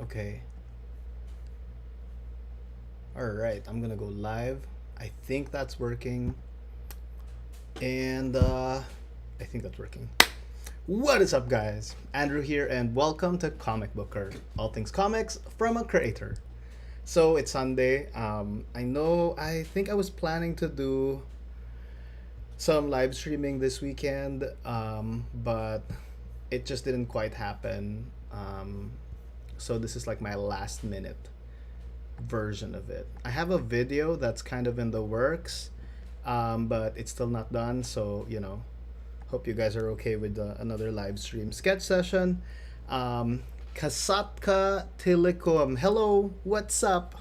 Okay. Alright, I'm gonna go live. I think that's working. And I think that's working. What is up, guys? Andrew here, and welcome to Comicbooker. All things comics from a creator. So it's Sunday. I think I was planning to do some live streaming this weekend, but it just didn't quite happen. So this is like my last minute version of it. I have a video that's kind of in the works, but it's still not done. So hope you guys are okay with another live stream sketch session. Kasatka Telekom. Hello, what's up?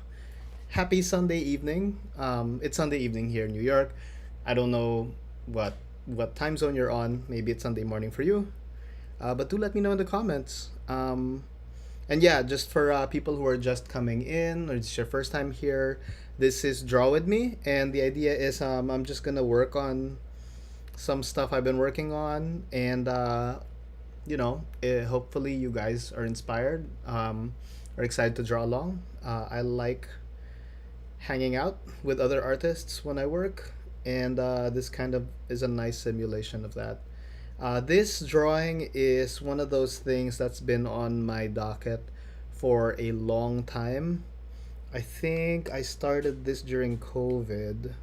Happy Sunday evening. It's Sunday evening here in New York. I don't know what time zone you're on. Maybe it's Sunday morning for you. But do let me know in the comments. And yeah, just for people who are just coming in, or it's your first time here, this is Draw With Me. And the idea is I'm just going to work on some stuff I've been working on. And, hopefully you guys are inspired, or excited to draw along. I like hanging out with other artists when I work. And this kind of is a nice simulation of that. This drawing is one of those things that's been on my docket for a long time. I think I started this during COVID.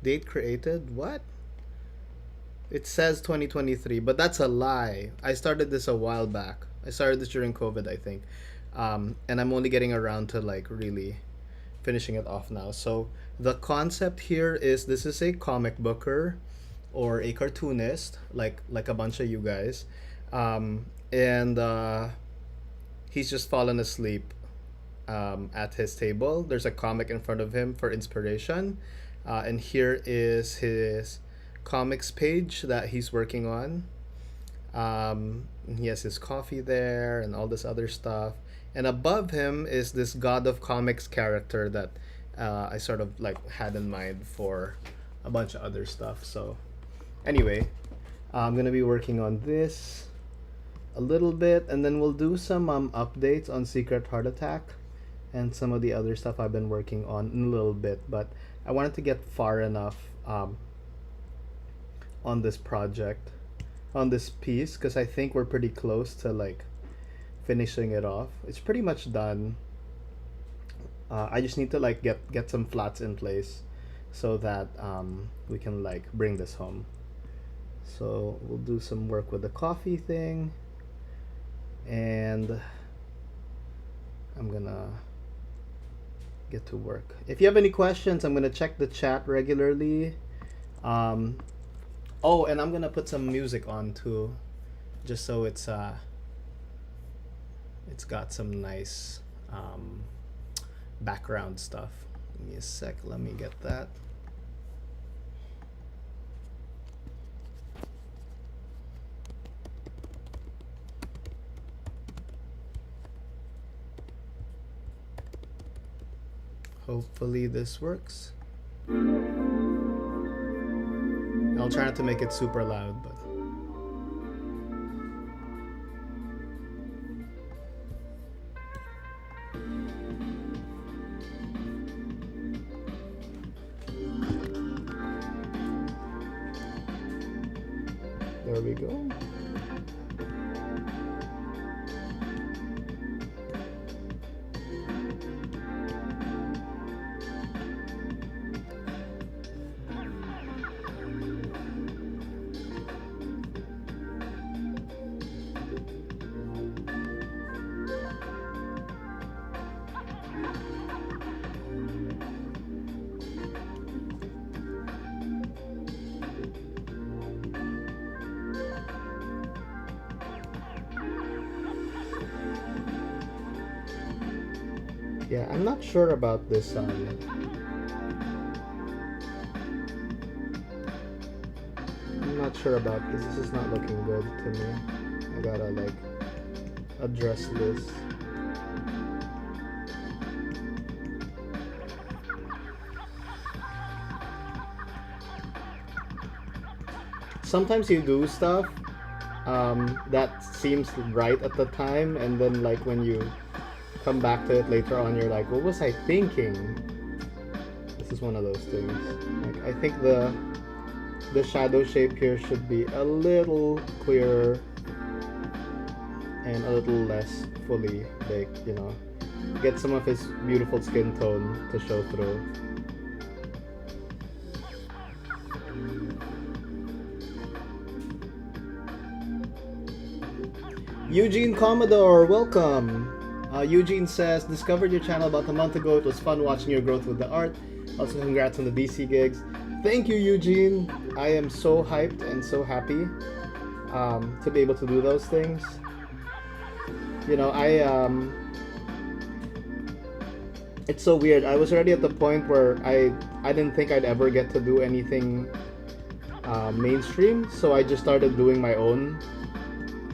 Date created? What? It says 2023, but that's a lie. I started this a while back. I started this during COVID, I think. And I'm only getting around to like really finishing it off now. So the concept here is this is a comic booker or a cartoonist, like a bunch of you guys, and he's just fallen asleep at his table. There's a comic in front of him for inspiration, and here is his comics page that he's working on. He has his coffee there and all this other stuff. And above him is this God of Comics character that I sort of like had in mind for a bunch of other stuff. So anyway, I'm gonna be working on this a little bit, and then we'll do some updates on Secret Heart Attack and some of the other stuff I've been working on in a little bit. But I wanted to get far enough on this project, on this piece, because I think we're pretty close to like finishing it off. It's pretty much done. I just need to like get some flats in place so that we can like bring this home. So we'll do some work with the coffee thing, and I'm gonna get to work. If you have any questions, I'm gonna check the chat regularly. Oh, and I'm gonna put some music on too, just so it's got some nice background stuff. Give me a sec, let me get that. Hopefully this works. I'll try not to make it super loud, but there we go. Yeah, I'm not sure about this. I'm not sure about this. This is not looking good to me. I gotta like address this. Sometimes you do stuff that seems right at the time, and then like when you come back to it later on, you're like, what was I thinking? This is one of those things. Like, I think the shadow shape here should be a little clearer and a little less fully baked, you know. Get some of his beautiful skin tone to show through. Eugene Commodore, welcome. Eugene says, discovered your channel about a month ago. It was fun watching your growth with the art. Also, congrats on the DC gigs. Thank you, Eugene. I am so hyped and so happy to be able to do those things. You know, it's so weird. I was already at the point where I didn't think I'd ever get to do anything mainstream, so I just started doing my own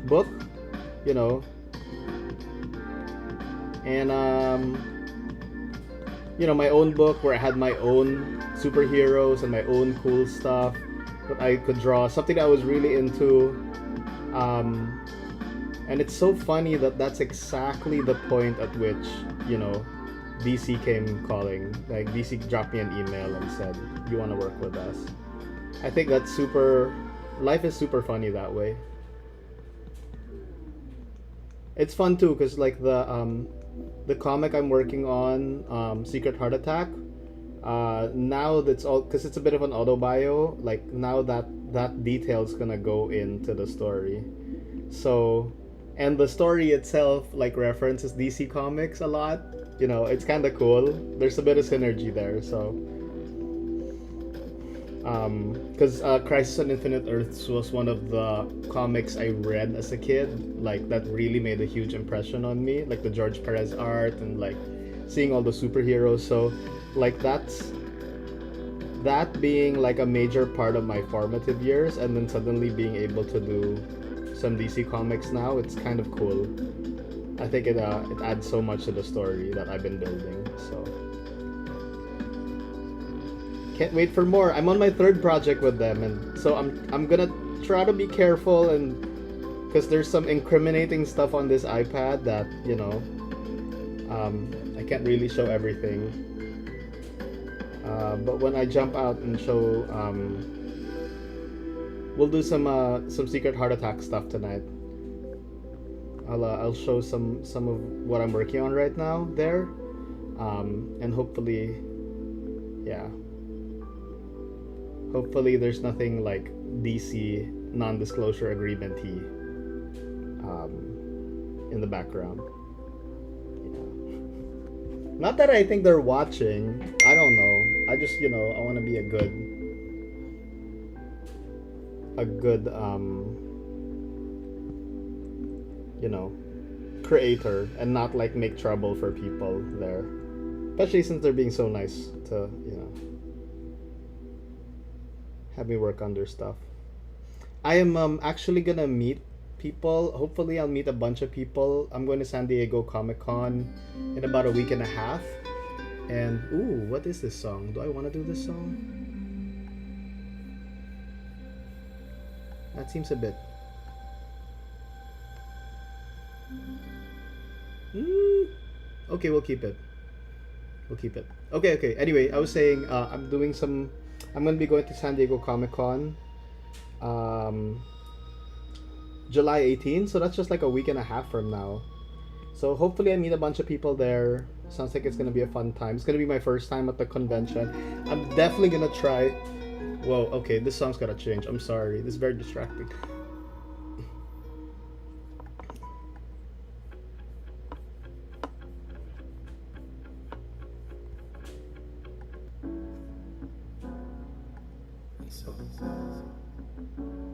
book, you know. And you know, my own book where I had my own superheroes and my own cool stuff that I could draw, something that I was really into. And it's so funny that that's exactly the point at which, you know, DC came calling. Like, DC dropped me an email and said, you want to work with us? I think that's super... Life is super funny that way. It's fun too, because like the comic I'm working on, Secret Heart Attack, now that's all, because it's a bit of an autobio, like now that detail's gonna go into the story. So, and the story itself like references DC Comics a lot. You know, it's kind of cool. There's a bit of synergy there. So, because Crisis on Infinite Earths was one of the comics I read as a kid, like that really made a huge impression on me, like the George Perez art and like seeing all the superheroes. So, like that being like a major part of my formative years, and then suddenly being able to do some DC Comics now, it's kind of cool. I think it adds so much to the story that I've been building. So can't wait for more. I'm on my third project with them, and so I'm gonna try to be careful, and because there's some incriminating stuff on this iPad that, you know, I can't really show everything. But when I jump out and show, we'll do some Secret Heart Attack stuff tonight. I'll show some of what I'm working on right now there, and hopefully, yeah. Hopefully there's nothing like DC non-disclosure agreement-y in the background. Yeah. Not that I think they're watching. I don't know. I just, you know, I want to be a good you know, creator and not like make trouble for people there. Especially since they're being so nice to, you know, have me work on their stuff. I am actually gonna meet people. Hopefully I'll meet a bunch of people. I'm going to San Diego Comic-Con in about a week and a half. And ooh, what is this song? Do I want to do this song? That seems a bit okay, we'll keep it. Okay. Anyway, I was saying I'm gonna be going to San Diego Comic-Con July 18th, so that's just like a week and a half from now. So hopefully I meet a bunch of people there. Sounds like it's gonna be a fun time. It's gonna be my first time at the convention. I'm definitely gonna try. Whoa, okay, this song's gotta change. I'm sorry, this is very distracting.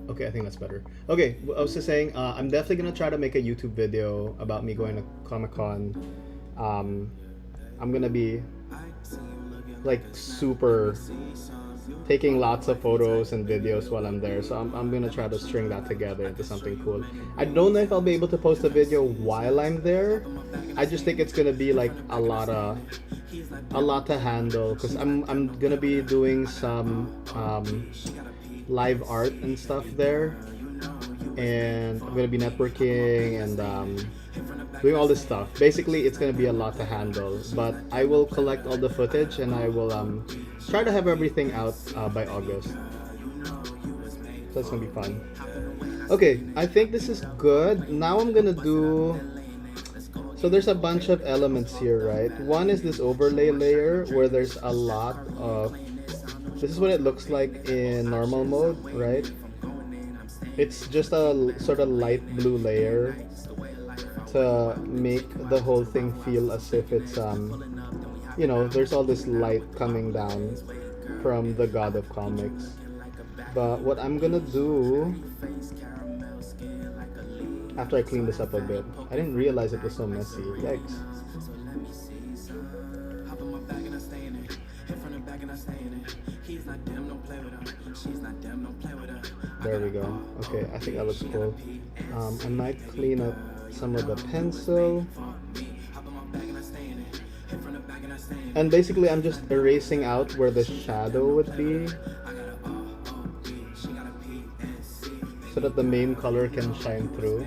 Okay, I think that's better. Okay, I was just saying, I'm definitely gonna try to make a YouTube video about me going to Comic-Con. I'm gonna be like super taking lots of photos and videos while I'm there, so I'm gonna try to string that together into something cool. I don't know if I'll be able to post a video while I'm there. I just think it's gonna be like a lot to handle, because I'm gonna be doing some live art and stuff there, and I'm gonna be networking and doing all this stuff. Basically, it's gonna be a lot to handle, but I will collect all the footage and I will try to have everything out by August. So that's gonna be fun. Okay, I think this is good. Now I'm gonna do. So there's a bunch of elements here, right? One is this overlay layer where there's a lot of. This is what it looks like in normal mode, right? It's just a sort of light blue layer to make the whole thing feel as if it's there's all this light coming down from the god of comics. But what I'm gonna do after I clean this up a bit, I didn't realize it was so messy. Yikes. There we go. Okay, I think that looks cool. I might clean up some of the pencil. And basically I'm just erasing out where the shadow would be, so that the main color can shine through.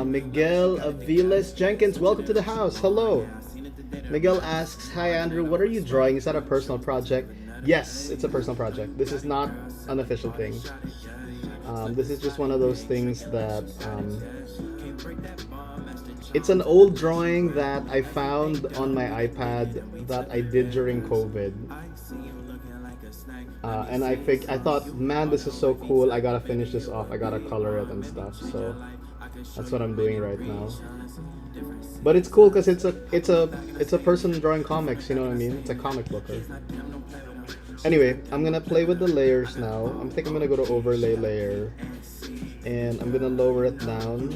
Miguel Aviles Jenkins, welcome to the house. Hello. Miguel asks, hi Andrew, what are you drawing? Is that a personal project? Yes, it's a personal project. This is not an official thing. This is just one of those things that it's an old drawing that I found on my iPad that I did during COVID. And I thought, man, this is so cool. I gotta finish this off. I gotta color it and stuff. So that's what I'm doing right now. But it's cool because it's a person drawing comics. You know what I mean? It's a comic booker. Anyway, I'm gonna play with the layers now. I think I'm gonna go to overlay layer, and I'm gonna lower it down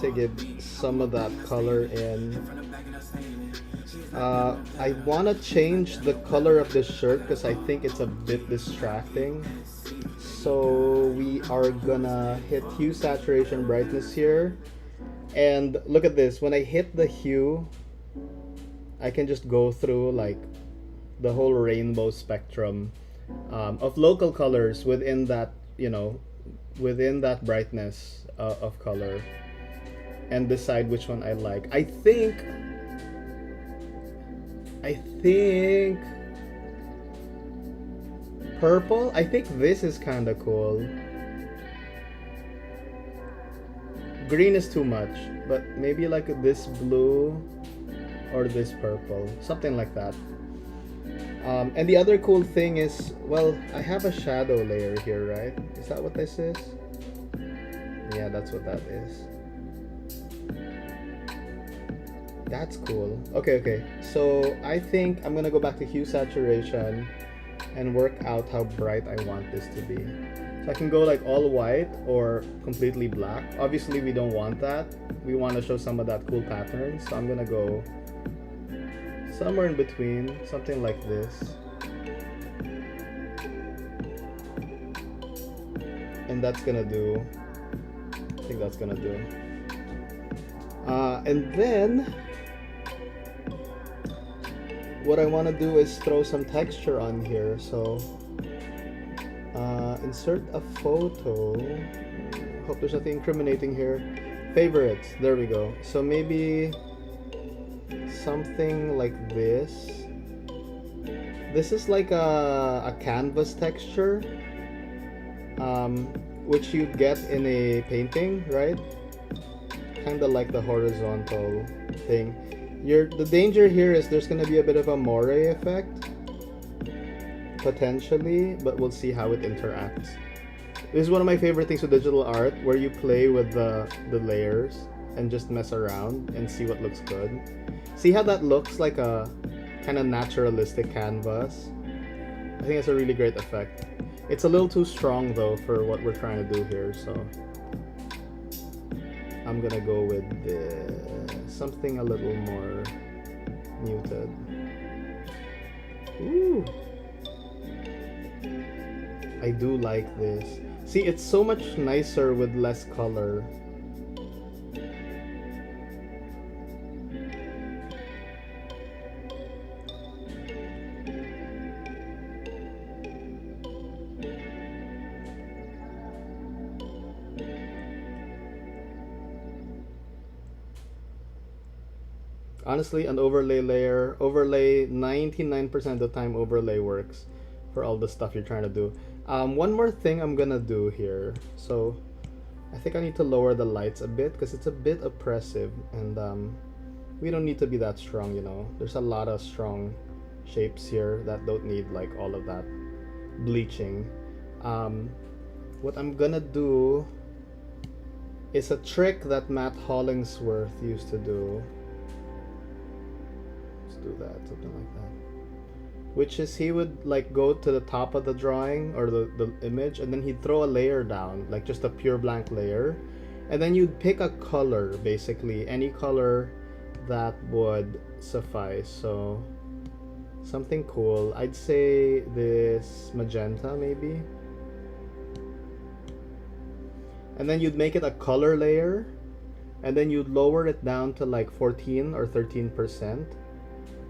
to give some of that color in. I want to change the color of this shirt because I think it's a bit distracting. So we are gonna hit hue, saturation, brightness here. And look at this. When I hit the hue, I can just go through like the whole rainbow spectrum of local colors within that, within that brightness of color, and decide which one I like. I think purple. I think this is kind of cool. Green is too much, but maybe like this blue or this purple, something like that. And the other cool thing is, well, I have a shadow layer here, right? Is that what this is? Yeah, that's what that is. That's cool. Okay. So I think I'm gonna go back to hue, saturation and work out how bright I want this to be. So I can go like all white or completely black. Obviously we don't want that. We want to show some of that cool pattern. So I'm gonna go somewhere in between, something like this. And that's gonna do, I think that's gonna do. And then what I want to do is throw some texture on here. So insert a photo. Hope there's nothing incriminating here. Favorites, there we go. So maybe something like this. This is like a canvas texture, which you get in a painting, right? Kind of like the horizontal thing. The danger here is there's gonna be a bit of a moire effect, potentially, but we'll see how it interacts. This is one of my favorite things with digital art, where you play with the layers and just mess around and see what looks good. See how that looks like a kind of naturalistic canvas? I think it's a really great effect. It's a little too strong though for what we're trying to do here, so I'm gonna go with something a little more muted. Ooh, I do like this. See, it's so much nicer with less color. Honestly, an overlay 99% of the time overlay works for all the stuff you're trying to do. One more thing I'm gonna do here. So I think I need to lower the lights a bit because it's a bit oppressive, and we don't need to be that strong, you know. There's a lot of strong shapes here that don't need like all of that bleaching. What I'm gonna do is a trick that Matt Hollingsworth used to do. Let's do that, something like that. Which is he would like go to the top of the drawing or the image, and then he'd throw a layer down, like just a pure blank layer. And then you'd pick a color, basically, any color that would suffice. So something cool. I'd say this magenta maybe. And then you'd make it a color layer, and then you'd lower it down to like 14 or 13%.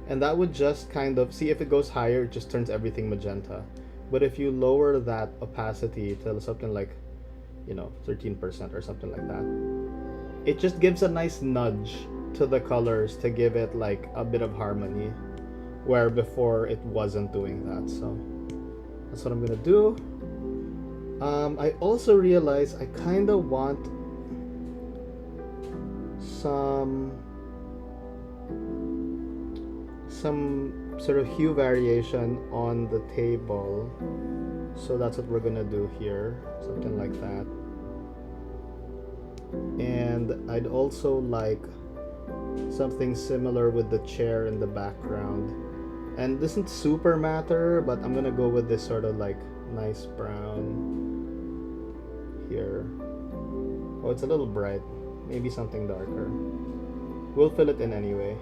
And that would just kind of, see, if it goes higher, it just turns everything magenta. But if you lower that opacity to something like, you know, 13% or something like that, it just gives a nice nudge to the colors to give it like a bit of harmony, where before it wasn't doing that. So that's what I'm gonna do. I also realize I kind of want some sort of hue variation on the table. So that's what we're gonna do here, something like that. And I'd also like something similar with the chair in the background. And this isn't super matter, but I'm gonna go with this sort of like nice brown here. Oh, it's a little bright. Maybe something darker. We'll fill it in anyway.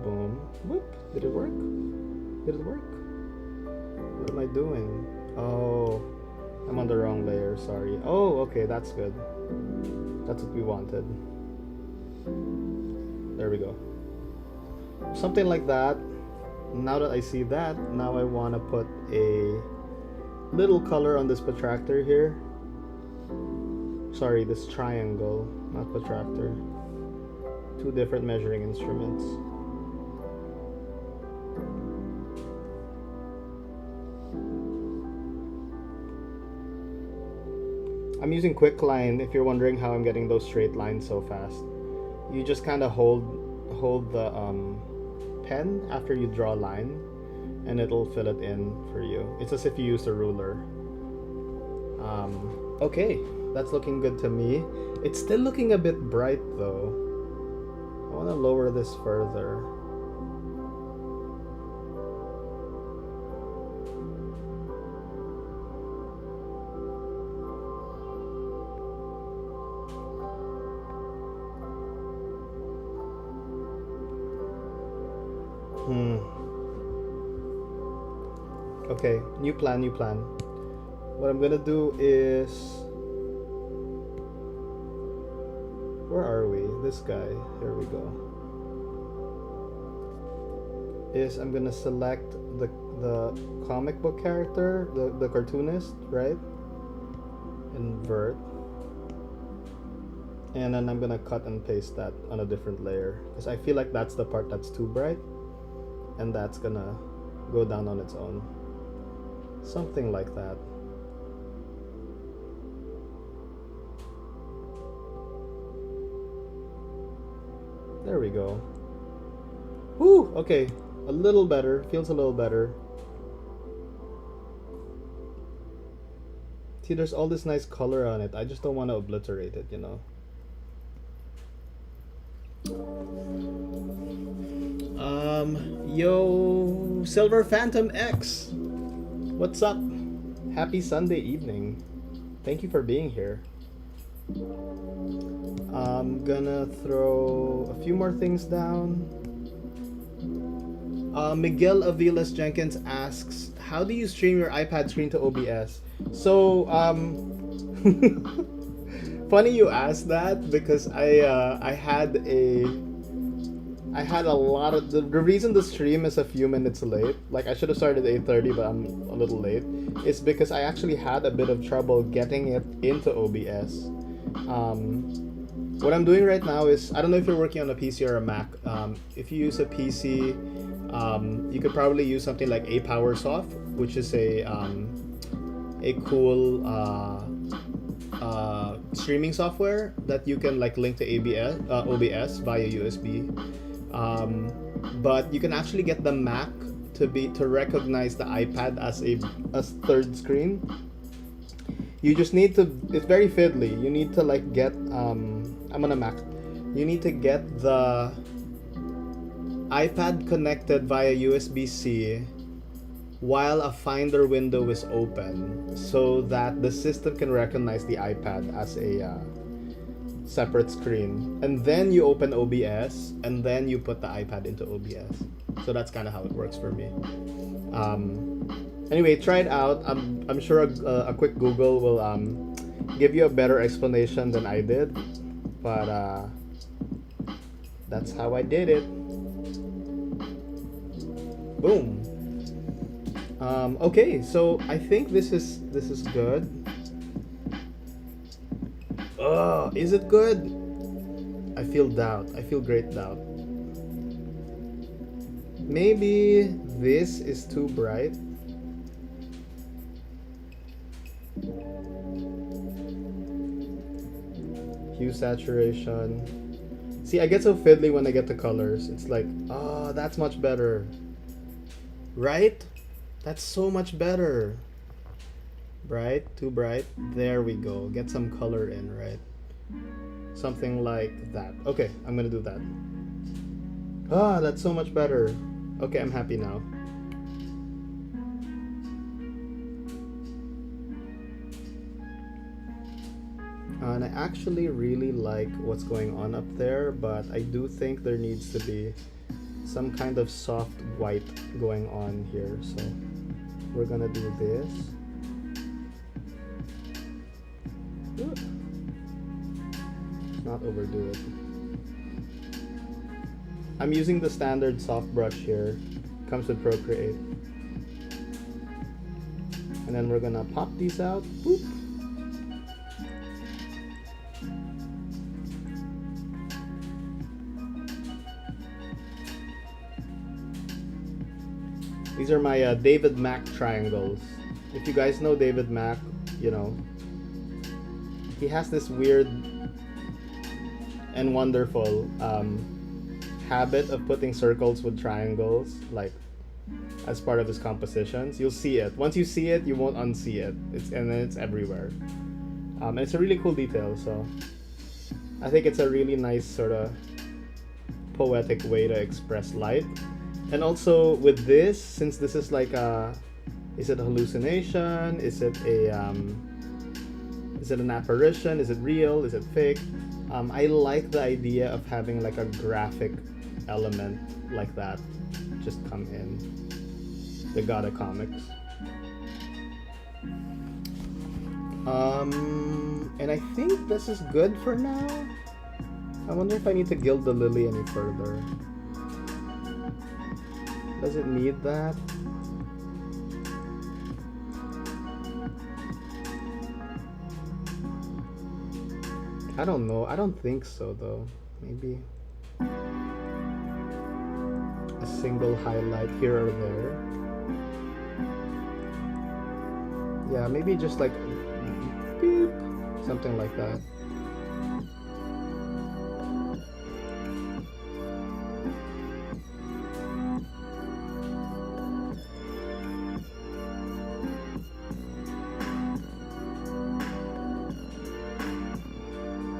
Boom. Whoop. Did it work? Did it work? What am I doing? Oh, I'm on the wrong layer, sorry. Oh, okay, that's good. That's what we wanted. There we go. Something like that. Now that I see that, now I want to put a little color on this protractor here. Sorry, this triangle, not protractor. Two different measuring instruments. I'm using Quickline if you're wondering how I'm getting those straight lines so fast. You just kind of hold the pen after you draw a line, and it'll fill it in for you. It's as if you used a ruler. Okay, that's looking good to me. It's still looking a bit bright though. I want to lower this further. Okay, new plan. What I'm gonna do is... Where are we? This guy. Here we go. I'm gonna select the comic book character, the cartoonist, right? Invert. And then I'm gonna cut and paste that on a different layer, because I feel like that's the part that's too bright, and that's gonna go down on its own. Something like that. There we go. Whew, okay. A little better. Feels a little better. See, there's all this nice color on it. I just don't want to obliterate it, you know. Yo, Silver Phantom X. What's up? Happy Sunday evening. Thank you for being here. I'm gonna throw a few more things down. Miguel Aviles Jenkins asks, how do you stream your iPad screen to OBS? So, funny you asked that, because I had a lot of the reason the stream is a few minutes late. Like, I should have started at 8:30, but I'm a little late. Is because I actually had a bit of trouble getting it into OBS. What I'm doing right now is, I don't know if you're working on a PC or a Mac. If you use a PC, you could probably use something like a PowerSoft, which is a cool streaming software that you can like link to OBS via USB. But you can actually get the Mac to recognize the iPad as third screen. You just need to, it's very fiddly. You need to like get I'm on a Mac. You need to get the iPad connected via USB-C while a Finder window is open, so that the system can recognize the iPad as a separate screen. And then you open OBS, and then you put the iPad into OBS. So that's kind of how it works for me. Anyway, try it out. I'm sure a quick Google will give you a better explanation than I did. But that's how I did it. Boom. Okay, so I think this is good. Oh, is it good? I feel doubt. I feel great doubt. Maybe this is too bright. Hue saturation. See, I get so fiddly when I get the colors. It's like, oh, that's much better. Right? That's so much better. Bright, too bright. There we go. Get some color in, right? Something like that. Okay, I'm gonna do that. Ah, that's so much better. Okay, I'm happy now. And I actually really like what's going on up there, but I do think there needs to be some kind of soft white going on here. So we're gonna do this. Not overdo it. I'm using the standard soft brush here. Comes with Procreate. And then we're gonna pop these out. Boop. These are my David Mack triangles. If you guys know David Mack, you know, he has this weird and wonderful habit of putting circles with triangles, like as part of his compositions. You'll see it. Once you see it, you won't unsee it. And then it's everywhere. And it's a really cool detail. So I think it's a really nice sort of poetic way to express light. And also with this, since this is like is it a hallucination? Is it an apparition? Is it real? Is it fake? I like the idea of having like a graphic element like that just come in. The God of Comics. And I think this is good for now. I wonder if I need to gild the lily any further. Does it need that? I don't know. I don't think so though. Maybe a single highlight here or there. Yeah, maybe just like beep, something like that.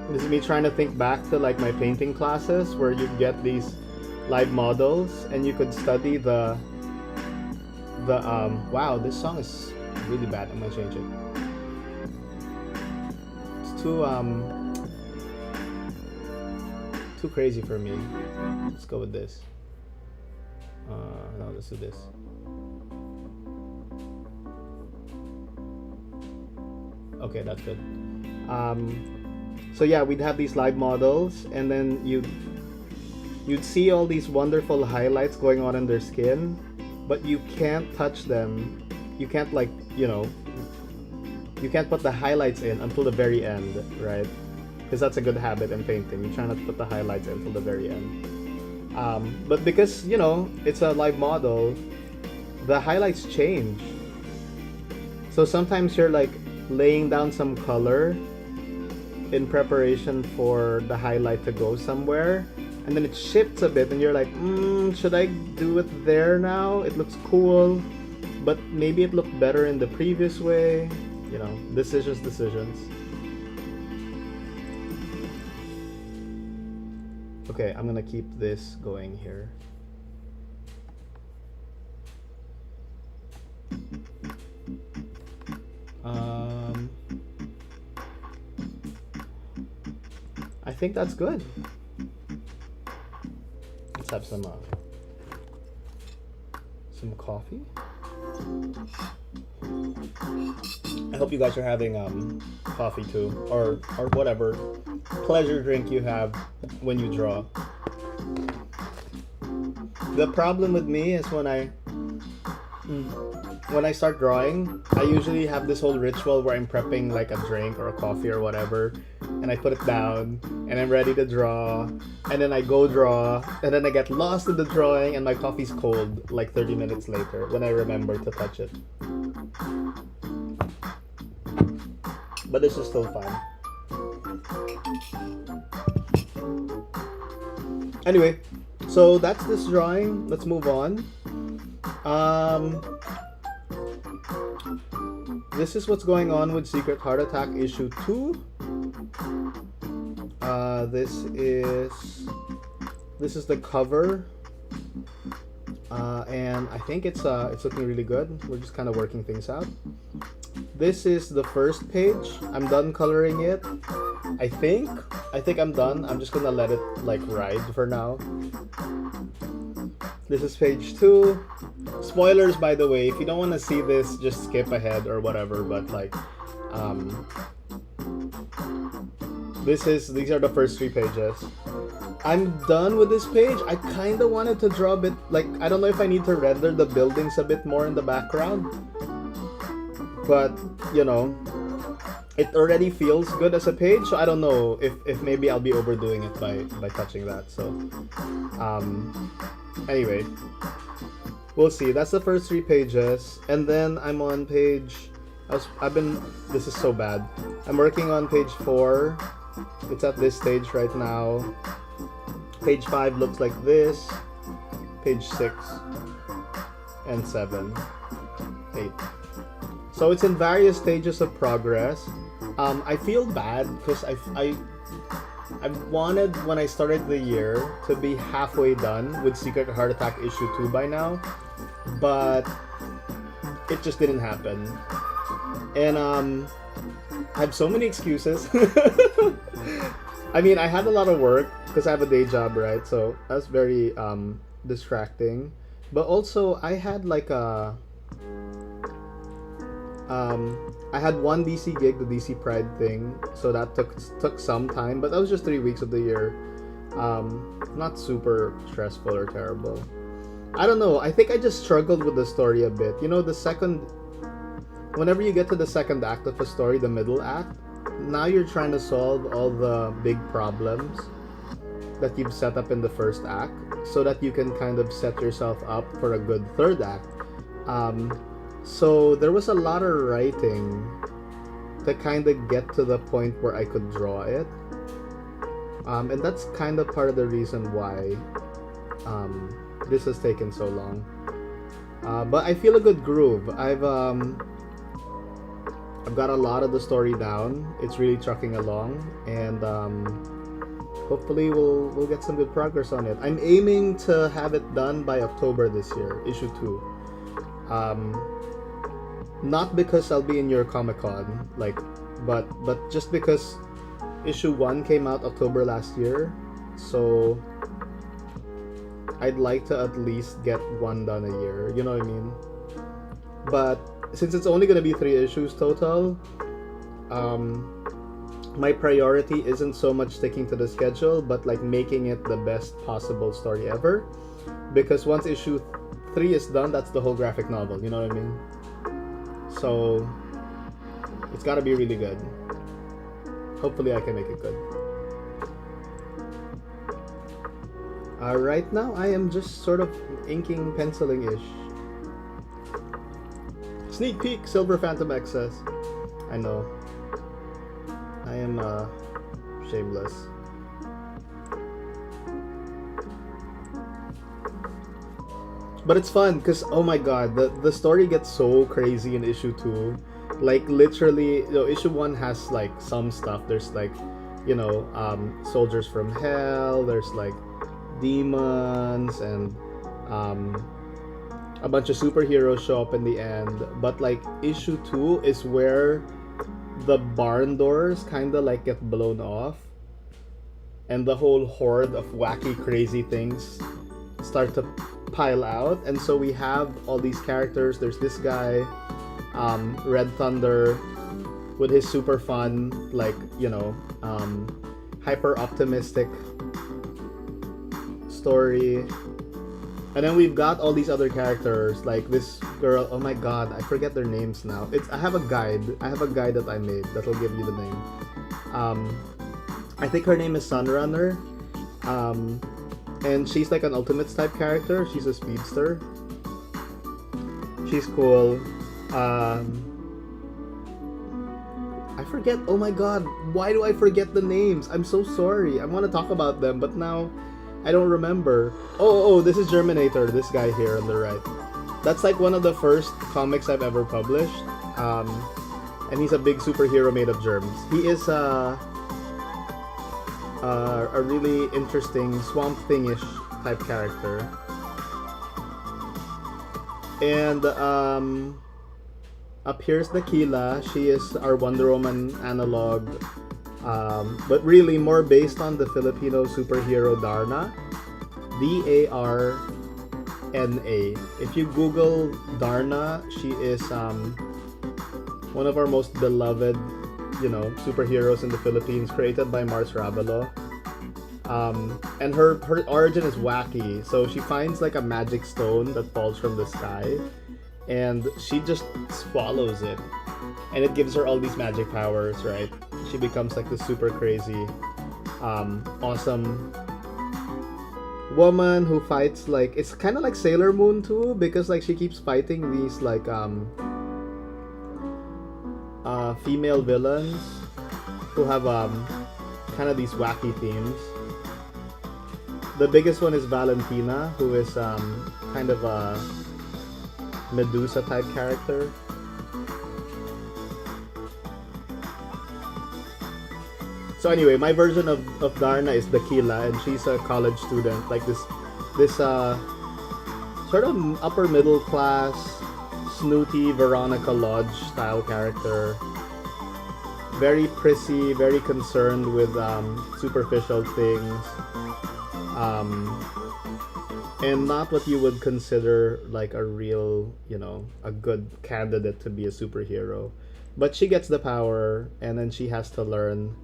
This is me trying to think back to like my painting classes where you get these live models and you could study the wow, this song is really bad. I'm gonna change it. It's too crazy for me. Let's go with this. No, let's do this. Okay, that's good. So yeah, we'd have these live models, and then you'd see all these wonderful highlights going on in their skin, but you can't touch them. You can't you can't put the highlights in until the very end, right? because that's a good habit in painting. You try not to put the highlights until the very end. But because, you know, it's a live model, the highlights change. So sometimes you're like laying down some color in preparation for the highlight to go somewhere, and then it shifts a bit and you're like, should I do it there now? It looks cool, but maybe it looked better in the previous way. You know, decisions. Okay, I'm gonna keep this going here. I think that's good. Let's have some coffee. I hope you guys are having coffee too, or whatever pleasure drink you have when you draw. The problem with me is when I start drawing, I usually have this whole ritual where I'm prepping like a drink or a coffee or whatever, and I put it down and I'm ready to draw, and then I go draw, and then I get lost in the drawing and my coffee's cold like 30 minutes later when I remember to touch it. But this is still fun. Anyway, so that's this drawing. Let's move on. This is what's going on with Secret Heart Attack issue 2. This is the cover, and I think it's looking really good. We're just kind of working things out. This is the first page. I'm done coloring it. I think I'm done. I'm just gonna let it like ride for now. This is page 2. Spoilers, by the way. If you don't want to see this, just skip ahead or whatever. But like, these are the first 3 pages. I'm done with this page. I kind of wanted to draw a bit, like, I don't know if I need to render the buildings a bit more in the background, but you know, it already feels good as a page, so I don't know if maybe I'll be overdoing it by touching that. So anyway, we'll see. That's the first 3 pages, and then I'm on page, this is so bad. I'm working on page 4. It's at this stage right now. Page 5 looks like this. Page 6 and 7, 8. So it's in various stages of progress. I feel bad because I wanted, when I started the year, to be halfway done with Secret Heart Attack issue 2 by now, but it just didn't happen. And I have so many excuses. I mean, I had a lot of work because I have a day job, right? So that's very distracting. But also, I had like I had one DC gig, the DC Pride thing, so that took some time, but that was just 3 weeks of the year. Not super stressful or terrible. I don't know. I think I just struggled with the story a bit. You know, whenever you get to the second act of a story, the middle act, now you're trying to solve all the big problems that you've set up in the first act so that you can kind of set yourself up for a good third act. So there was a lot of writing to kind of get to the point where I could draw it. And that's kind of part of the reason why this has taken so long. But I feel a good groove. I've got a lot of the story down. It's really trucking along, and hopefully we'll get some good progress on it. I'm aiming to have it done by October this year, issue 2. Not because I'll be in your Comic-Con, but just because issue 1 came out October last year, so I'd like to at least get one done a year, you know what I mean? But since it's only going to be 3 issues total, my priority isn't so much sticking to the schedule, but like making it the best possible story ever. Because once issue 3 is done, that's the whole graphic novel, you know what I mean? So it's got to be really good. Hopefully I can make it good. Right now I am just sort of inking, penciling-ish. Sneak peek, Silver Phantom XS. I know. I am shameless. But it's fun because, oh my god, the story gets so crazy in issue 2. Like literally, issue 1 has like some stuff. There's like, soldiers from hell. There's like demons and a bunch of superheroes show up in the end. But like issue 2 is where the barn doors kind of like get blown off, and the whole horde of wacky, crazy things start to pile out. And so we have all these characters. There's this guy, Red Thunder, with his super fun, like, hyper optimistic story. And then we've got all these other characters, like this girl. Oh my god, I forget their names now. I have a guide that I made that'll give you the name. I think her name is Sunrunner. And she's like an Ultimates type character. She's a speedster. She's cool. I forget. Oh my god, why do I forget the names? I'm so sorry. I want to talk about them, but now I don't remember. Oh, this is Germinator, this guy here on the right. That's like one of the first comics I've ever published. And he's a big superhero made of germs. He is a really interesting Swamp Thing-ish type character. And up here's Dakila. She is our Wonder Woman analog, but really more based on the Filipino superhero Darna. D-A-R-N-A. If you Google Darna, she is one of our most beloved, superheroes in the Philippines, created by Mars Ravelo. And her origin is wacky. So she finds like a magic stone that falls from the sky, and she just swallows it, and it gives her all these magic powers, right? She becomes like this super crazy, awesome woman who fights, like, it's kind of like Sailor Moon too, because like she keeps fighting these like female villains who have kind of these wacky themes. The biggest one is Valentina, who is kind of a Medusa type character. So anyway, my version of Darna is Dakila, and she's a college student, like this sort of upper middle class, snooty Veronica Lodge style character. Very prissy, very concerned with superficial things, and not what you would consider like a real, a good candidate to be a superhero. But she gets the power, and then she has to learn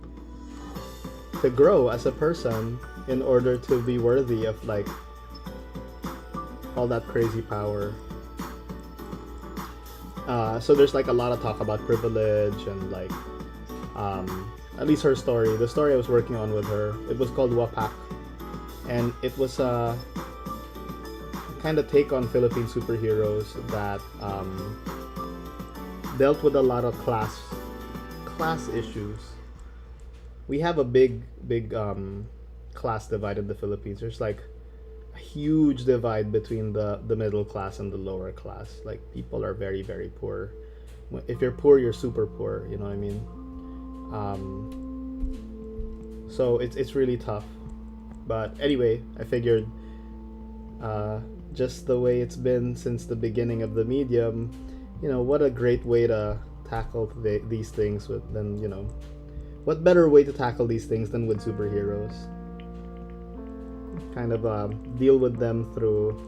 to grow as a person in order to be worthy of like all that crazy power. So there's like a lot of talk about privilege and like at least her story. The story I was working on with her, it was called Wapak, and it was a kind of take on Philippine superheroes that dealt with a lot of class issues. We have a big class divide in the Philippines. There's like a huge divide between the middle class and the lower class. Like, people are very, very poor. If you're poor, you're super poor, you know what I mean? So it's really tough. But anyway, I figured just the way it's been since the beginning of the medium, what a great way to tackle these things than what better way to tackle these things than with superheroes? Kind of deal with them through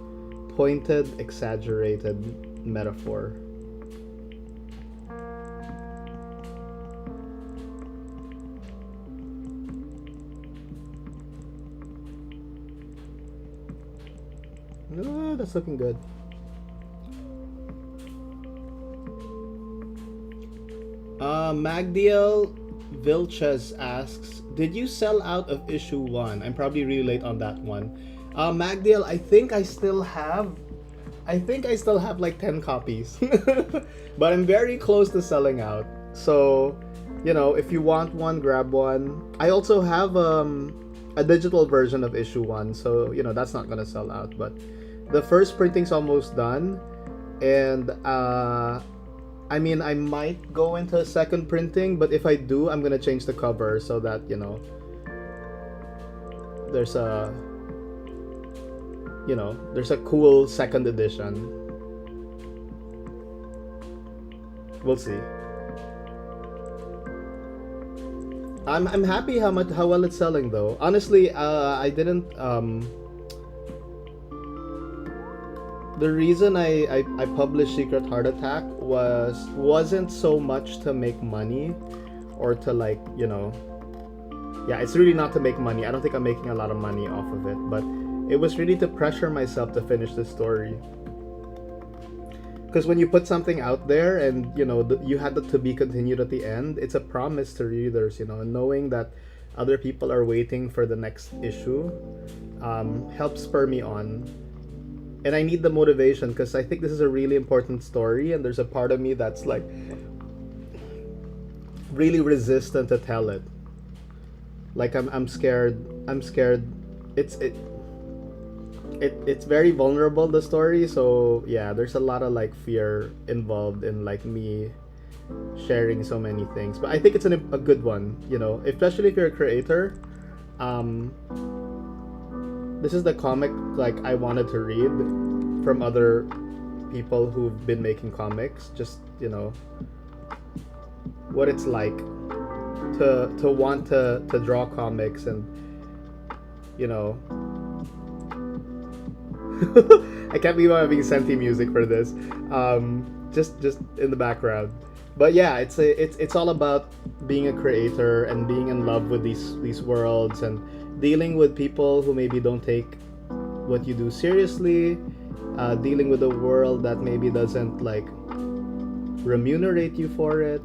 pointed, exaggerated metaphor. Oh, that's looking good. Magdiel, Vilches asks, did you sell out of issue 1? I'm probably really late on that one. Magdiel, I think I still have like 10 copies. But I'm very close to selling out. So, if you want one, grab one. I also have a digital version of issue 1, so that's not gonna sell out. But the first printing's almost done, and I mean, I might go into a second printing, but if I do, I'm gonna change the cover so that there's a cool second edition. We'll see. I'm happy how well it's selling though. Honestly, I didn't the reason I published Secret Heart Attack wasn't so much to make money or to it's really not to make money. I don't think I'm making a lot of money off of it, but it was really to pressure myself to finish the story. Because when you put something out there and you had it to be continued at the end, it's a promise to readers, and knowing that other people are waiting for the next issue helps spur me on. And I need the motivation because I think this is a really important story, and there's a part of me that's like really resistant to tell it. Like I'm scared. It's very vulnerable, the story, so yeah, there's a lot of fear involved in me sharing so many things. But I think it's a good one, especially if you're a creator. This is the comic I wanted to read from other people who've been making comics, just what it's like to want to draw comics, and I can't believe I'm having Senti music for this, just in the background. But yeah, it's all about being a creator and being in love with these worlds and dealing with people who maybe don't take what you do seriously, dealing with a world that maybe doesn't remunerate you for it,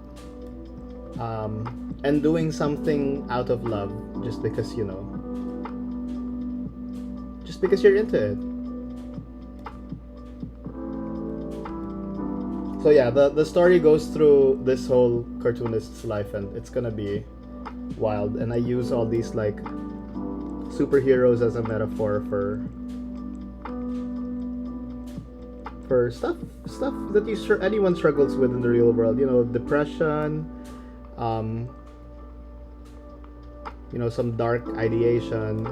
and doing something out of love just because you're into it. So yeah, the story goes through this whole cartoonist's life, and it's gonna be wild. And I use all these superheroes as a metaphor for stuff that anyone struggles with in the real world. Depression, some dark ideations,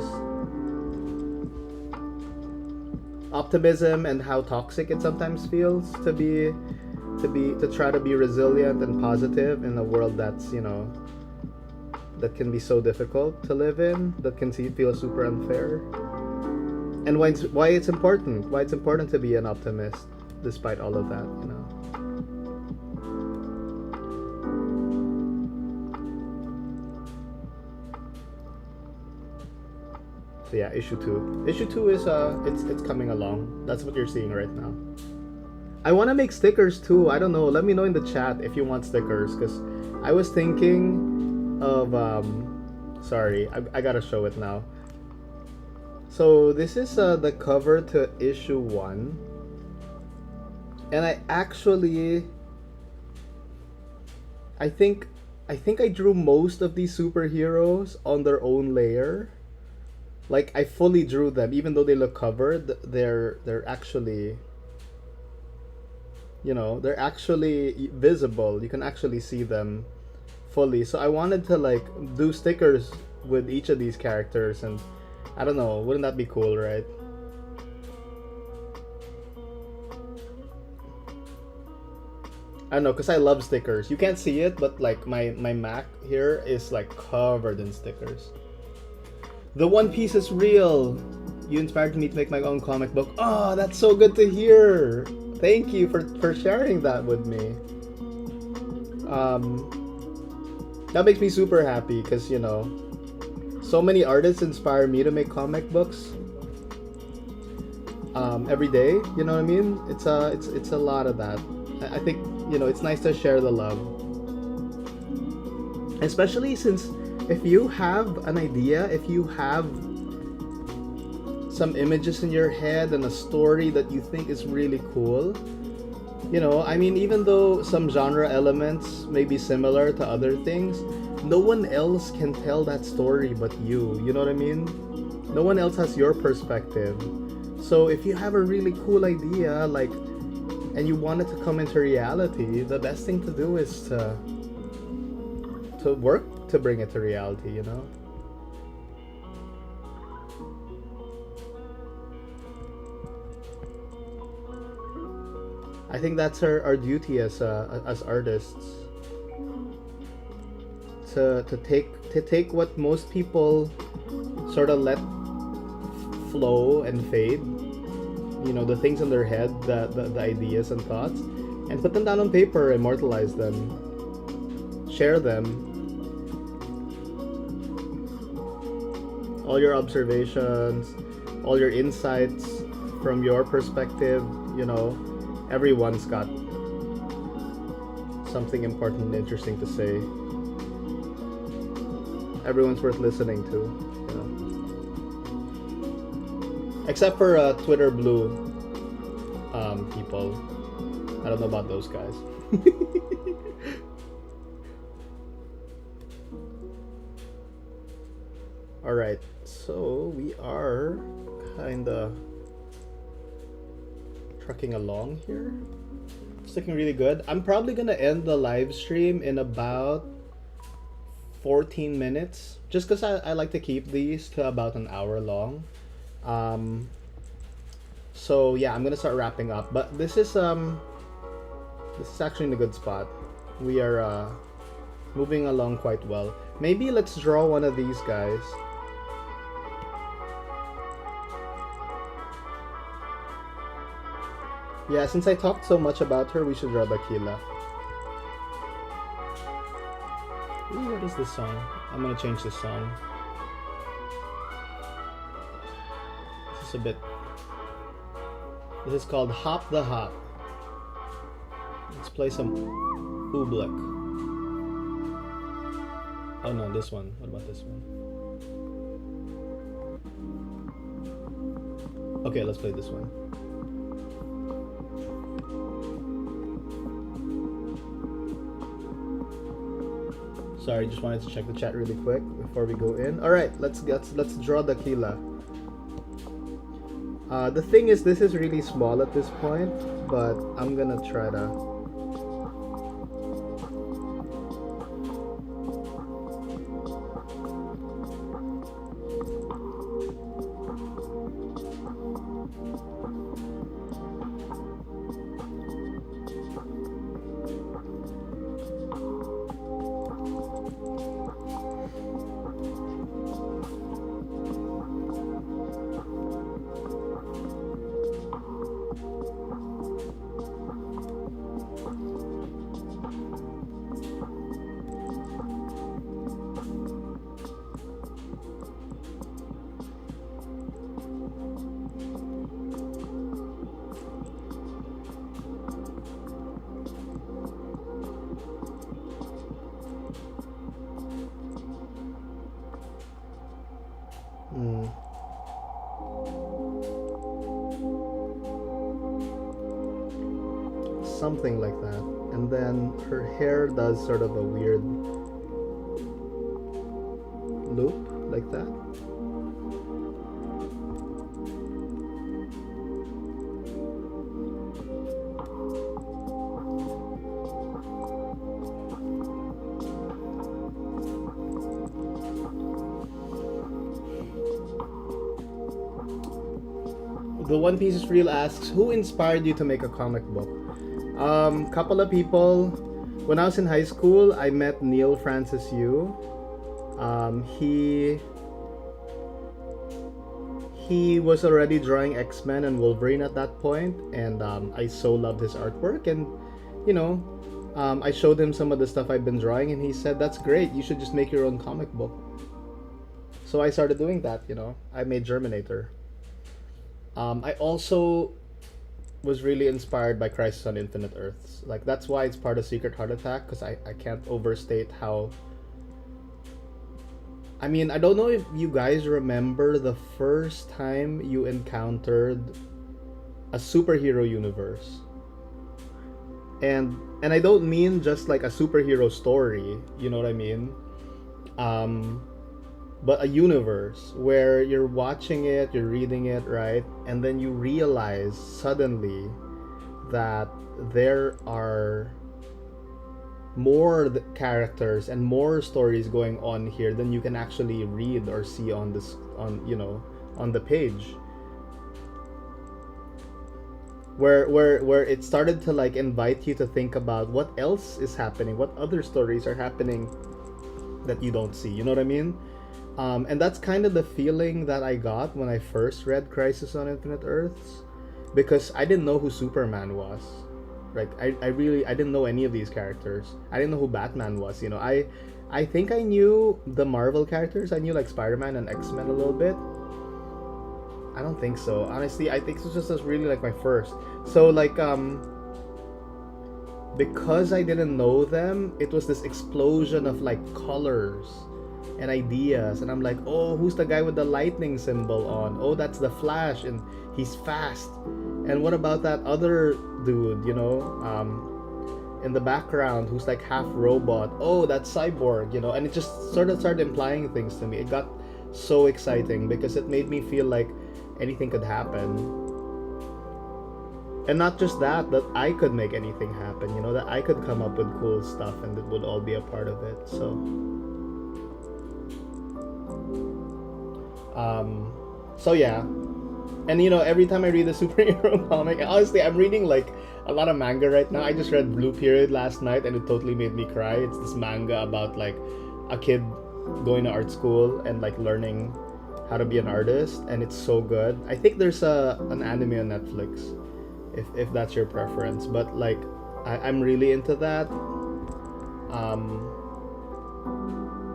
optimism, and how toxic it sometimes feels to try to be resilient and positive in a world that's that can be so difficult to live in, that can feel super unfair, and why it's important to be an optimist despite all of that. So yeah, issue 2 is it's coming along. That's what you're seeing right now. I want to make stickers too. I don't know. Let me know in the chat if you want stickers, because I was thinking of sorry, I gotta show it now. So this is the cover to issue 1, and I think I drew most of these superheroes on their own layer. I fully drew them, even though they look covered. They're actually they're actually visible. You can actually see them fully. So I wanted to do stickers with each of these characters, and I don't know, wouldn't that be cool, right? I don't know, because I love stickers. You can't see it, but my Mac here is covered in stickers. The One Piece is real. You inspired me to make my own comic book. Oh, that's so good to hear. Thank you for sharing that with me. That makes me super happy because so many artists inspire me to make comic books every day. You know what I mean? It's a lot of that. I think it's nice to share the love. Especially since if you have an idea, if you have some images in your head and a story that you think is really cool, I mean, even though some genre elements may be similar to other things, no one else can tell that story but you. You know what I mean? No one else has your perspective. So if you have a really cool idea, like, and you want it to come into reality, the best thing to do is to work to bring it to reality, I think that's our duty as artists, to take what most people sort of let flow and fade, the things in their head, the ideas and thoughts, and put them down on paper, immortalize them, share them. All your observations, all your insights from your perspective, everyone's got something important and interesting to say. Everyone's worth listening to, except for Twitter Blue people. I don't know about those guys. Alright, so we are kinda trucking along here. It's looking really good. I'm probably gonna end the live stream in about 14 minutes, just because I like to keep these to about an hour long. So yeah, I'm gonna start wrapping up, but this is actually in a good spot. We are moving along quite well. Maybe let's draw one of these guys. Yeah, since I talked so much about her, we should draw Dakila. Ooh, what is this song? I'm gonna change this song. This is a bit... This is called Hop the Hop. Let's play some Oobleck. Oh no, this one. What about this one? Okay, let's play this one. Sorry, just wanted to check the chat really quick before we go in. All right, let's draw Dakila. The thing is, this is really small at this point, but I'm gonna try to. Something like that, and then her hair does sort of a weird loop like that. The One Piece is Real asks, who inspired you to make a comic book? Couple of people. When I was in high school, I met Neil Francis Yu. He was already drawing X-Men and Wolverine at that point, and I so loved his artwork. And I showed him some of the stuff I've been drawing, and he said, "That's great. You should just make your own comic book." So I started doing that. I made Germinator. I also was really inspired by Crisis on Infinite Earths. Like, that's why it's part of Secret Heart Attack, because I can't overstate how I mean, I don't know if you guys remember the first time you encountered a superhero universe. And I don't mean just like a superhero story, you know what I mean? Um but a universe where you're watching it, you're reading it, right? And then you realize suddenly that there are more characters and more stories going on here than you can actually read or see on this on on the page, where it started to like invite you to think about what else is happening, what other stories are happening that you don't see, you know what I mean? And that's kind of the feeling that I got when I first read Crisis on Infinite Earths, because I didn't know who Superman was. Like I didn't know any of these characters. I didn't know who Batman was. I think I knew the Marvel characters. I knew like Spider-Man and X-Men a little bit. I don't think so. Honestly, I think this was just really like my first. So like because I didn't know them, it was this explosion of like colors and ideas, and I'm like, oh, who's the guy with the lightning symbol on? Oh, that's the Flash, and he's fast. And what about that other dude, in the background who's like half robot? Oh, that's Cyborg, and it just sort of started implying things to me. It got so exciting because it made me feel like anything could happen. And not just that I could make anything happen, that I could come up with cool stuff and it would all be a part of it. So yeah. And every time I read a superhero comic, honestly, I'm reading like a lot of manga right now. I just read Blue Period last night and it totally made me cry. It's this manga about like a kid going to art school and like learning how to be an artist, and it's so good. I think there's an anime on Netflix, if that's your preference. But like I'm really into that.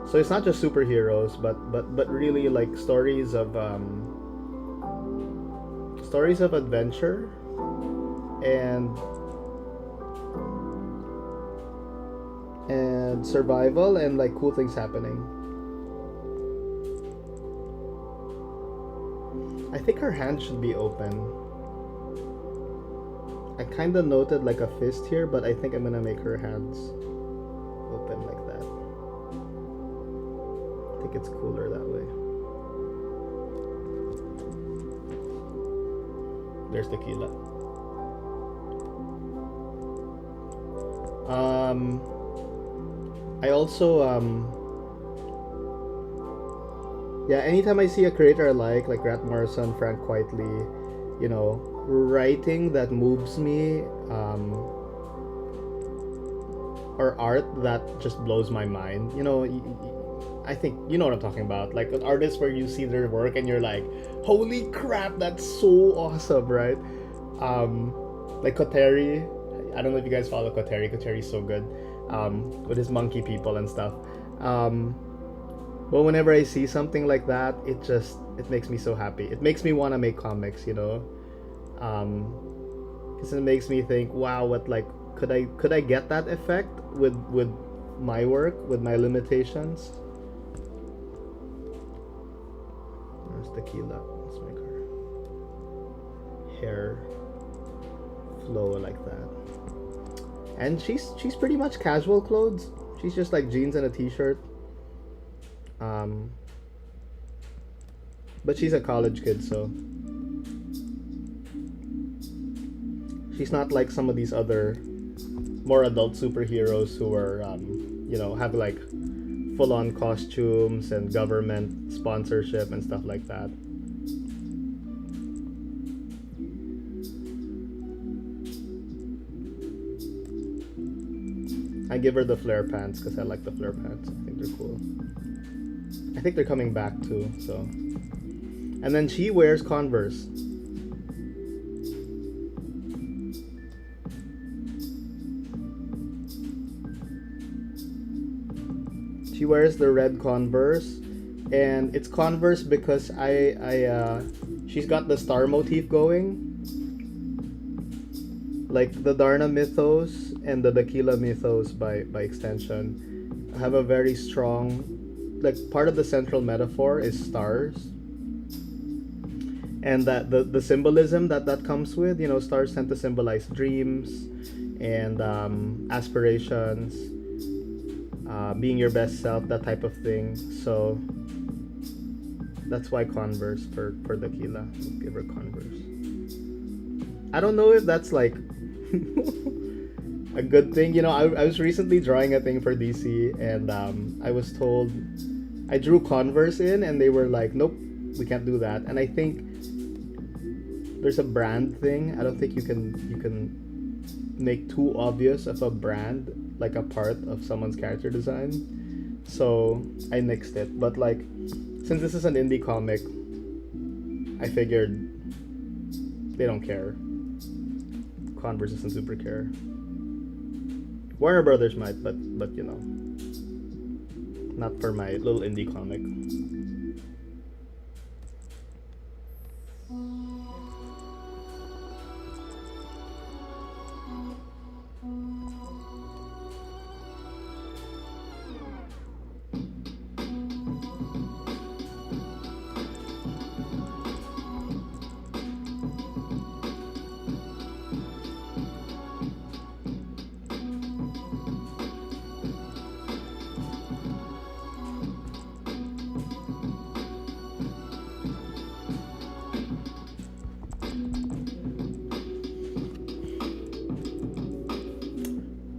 So it's not just superheroes, but really like stories of adventure and survival and like cool things happening. I think her hand should be open. I kind of noted like a fist here, but I think I'm gonna make her hands open like that. I think it's cooler that way. There's tequila. I also anytime I see a creator I like Grant Morrison, Frank Quitely, writing that moves me, or art that just blows my mind, I think you know what I'm talking about. Like an artist where you see their work and you're like, holy crap, that's so awesome, right? Like Koteri. I don't know if you guys follow Koteri. Koteri's so good, with his monkey people and stuff. But whenever I see something like that, it makes me so happy. It makes me want to make comics, because it makes me think, wow, what like could I get that effect with my work, with my limitations? There's tequila. Let's make her hair flow like that. And she's pretty much casual clothes. She's just like jeans and a t-shirt. But she's a college kid, so she's not like some of these other more adult superheroes who are have like full-on costumes and government sponsorship and stuff like that. I give her the flare pants because I like the flare pants. I think they're cool. I think they're coming back too, so. And then she wears Converse. She wears the red Converse, and it's Converse because she's got the star motif going. Like the Darna mythos and the Dakila mythos by extension have a very strong like part of the central metaphor is stars, and that the symbolism that comes with, you know, stars tend to symbolize dreams and aspirations, being your best self, that type of thing. So that's why Converse for Dakila. We'll give her Converse. I don't know if that's like a good thing. You know, I was recently drawing a thing for DC, and I was told I drew Converse in, and they were like, nope, we can't do that. And I think there's a brand thing. I don't think you can make too obvious of a brand like a part of someone's character design. So I nixed it. But like, since this is an indie comic, I figured they don't care. Converse doesn't super care. Warner Brothers might, but you know, not for my little indie comic.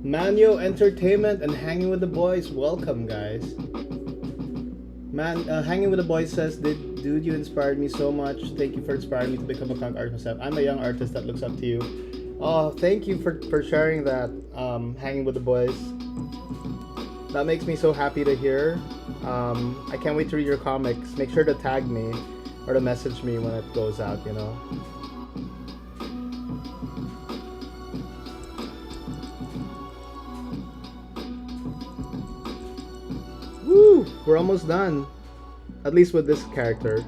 Manyo Entertainment and Hanging with the Boys, welcome guys. Hanging with the Boys says, dude, you inspired me so much. Thank you for inspiring me to become a comic artist myself. I'm a young artist that looks up to you. Oh, thank you for sharing that, Hanging with the Boys. That makes me so happy to hear. I can't wait to read your comics. Make sure to tag me or to message me when it goes out, you know. Woo! We're almost done. At least with this character.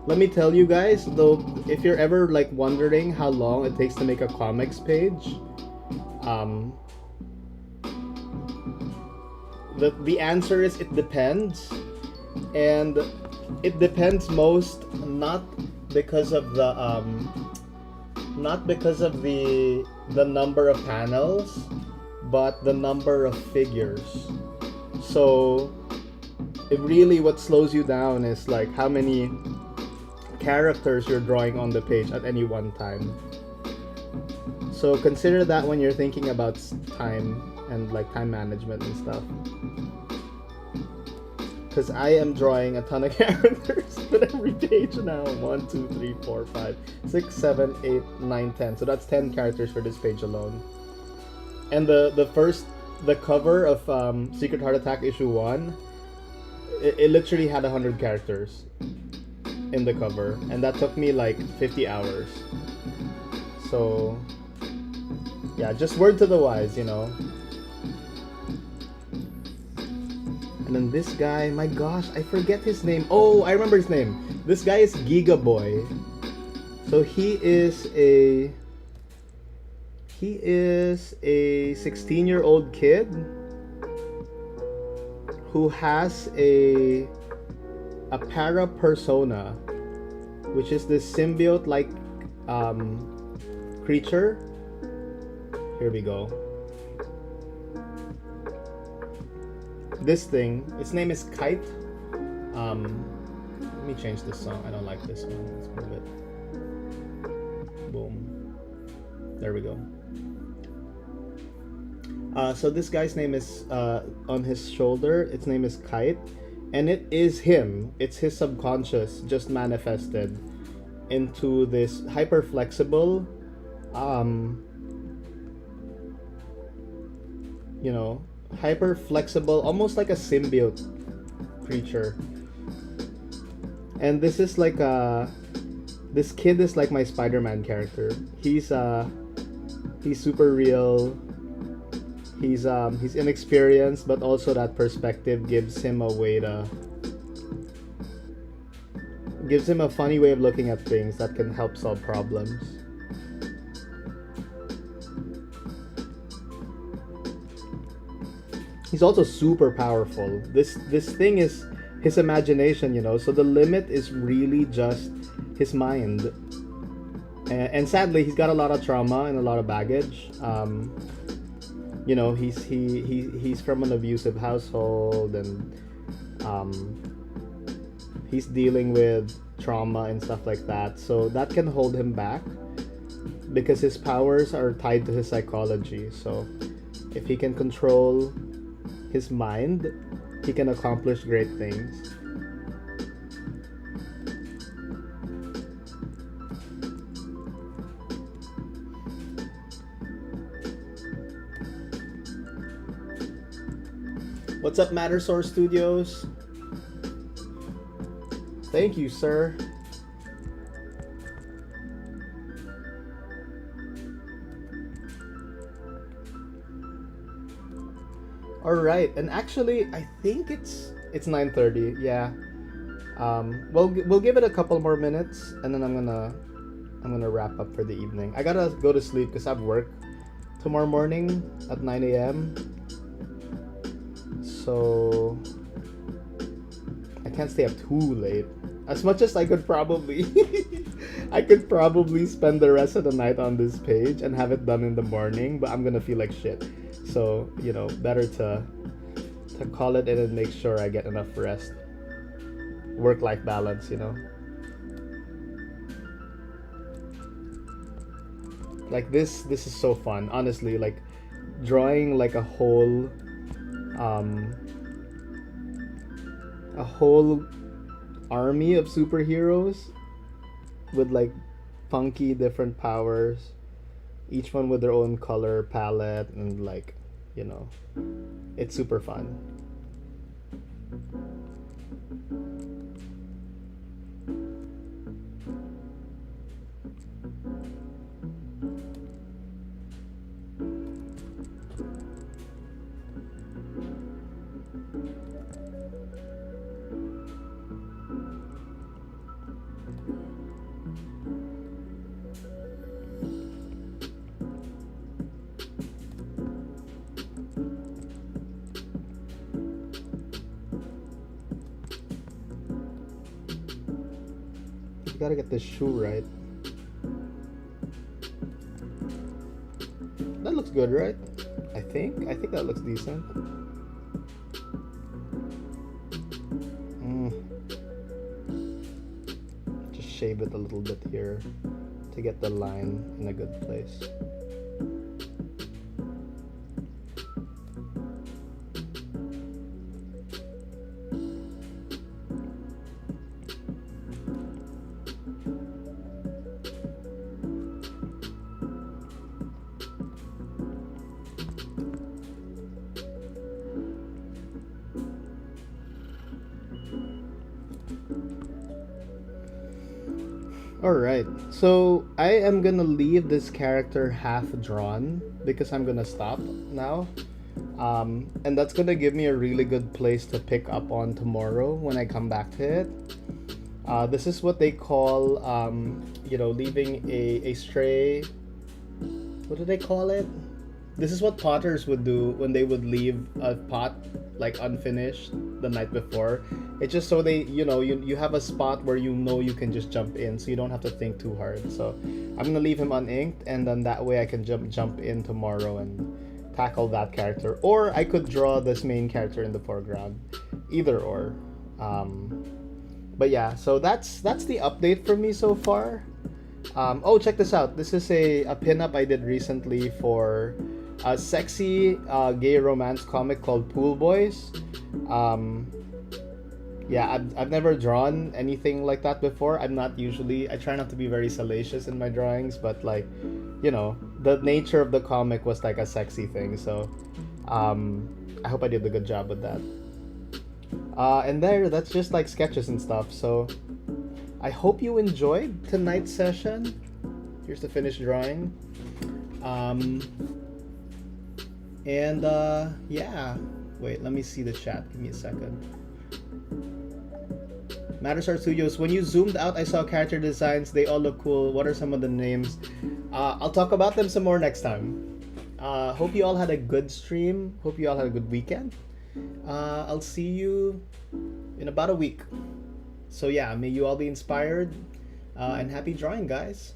Let me tell you guys, though, if you're ever like wondering how long it takes to make a comics page, the answer is it depends. And it depends most not because of the number of panels, but the number of figures. So it really, what slows you down is like how many characters you're drawing on the page at any one time. So consider that when you're thinking about time and like time management and stuff. Because I am drawing a ton of characters for every page now. 1, 2, 3, 4, 5, 6, 7, 8, 9, 10. So that's 10 characters for this page alone. And the cover of Secret Heart Attack issue 1, it literally had 100 characters in the cover. And that took me like 50 hours. So yeah, just word to the wise, you know. And then this guy, my gosh, I forget his name. Oh, I remember his name. This guy is Giga Boy. So he is a 16-year-old kid who has a para persona, which is this symbiote-like creature. Here we go. This thing, its name is Kite. Let me change this song. I don't like this one. Let's move it. Boom. There we go. So this guy's name is on his shoulder. Its name is Kite, and it is him. It's his subconscious just manifested into this hyper flexible, you know, hyper flexible, almost like a symbiote creature. And this is like this kid is like my Spider-Man character. He's super real. He's inexperienced, but also that perspective gives him a way to gives him a funny way of looking at things that can help solve problems. He's also super powerful. This thing is his imagination, you know. So the limit is really just his mind. And sadly, he's got a lot of trauma and a lot of baggage. You know, he's from an abusive household, and he's dealing with trauma and stuff like that. So that can hold him back because his powers are tied to his psychology. So if he can control his mind, he can accomplish great things. What's up, Mattersource Studios? Thank you, sir. All right, and actually, I think it's 9:30. Yeah. We'll give it a couple more minutes, and then I'm gonna wrap up for the evening. I gotta go to sleep because I have work tomorrow morning at 9 a.m. So I can't stay up too late. As much as I could probably I could probably spend the rest of the night on this page and have it done in the morning, but I'm gonna feel like shit. So, you know, better to call it in and make sure I get enough rest. Work-life balance, you know. Like this is so fun, honestly. Like drawing like a whole army of superheroes with like funky different powers, each one with their own color palette, and like, you know, it's super fun. Gotta get this shoe right. That looks good, right? I think that looks decent. Just shave it a little bit here to get the line in a good place. Alright, so I am gonna leave this character half drawn because I'm gonna stop now. And that's gonna give me a really good place to pick up on tomorrow when I come back to it. This is what they call, you know, leaving a stray. What do they call it? This is what potters would do when they would leave a pot like unfinished the night before. It's just so they, you know, you have a spot where you know you can just jump in, so you don't have to think too hard. So I'm gonna leave him uninked, and then that way I can jump in tomorrow and tackle that character. Or I could draw this main character in the foreground. Either or. But yeah, so that's the update for me so far. Oh, check this out. This is a pinup I did recently for a sexy gay romance comic called Pool Boys. Yeah, I've never drawn anything like that before. I try not to be very salacious in my drawings, but like, you know, the nature of the comic was like a sexy thing. So I hope I did a good job with that. And that's just like sketches and stuff. So I hope you enjoyed tonight's session. Here's the finished drawing. Yeah. Wait, let me see the chat. Give me a second. Matters Art Studios. When you zoomed out, I saw character designs. They all look cool. What are some of the names? I'll talk about them some more next time. Hope you all had a good stream. Hope you all had a good weekend. I'll see you in about a week. So yeah, may you all be inspired, and happy drawing, guys.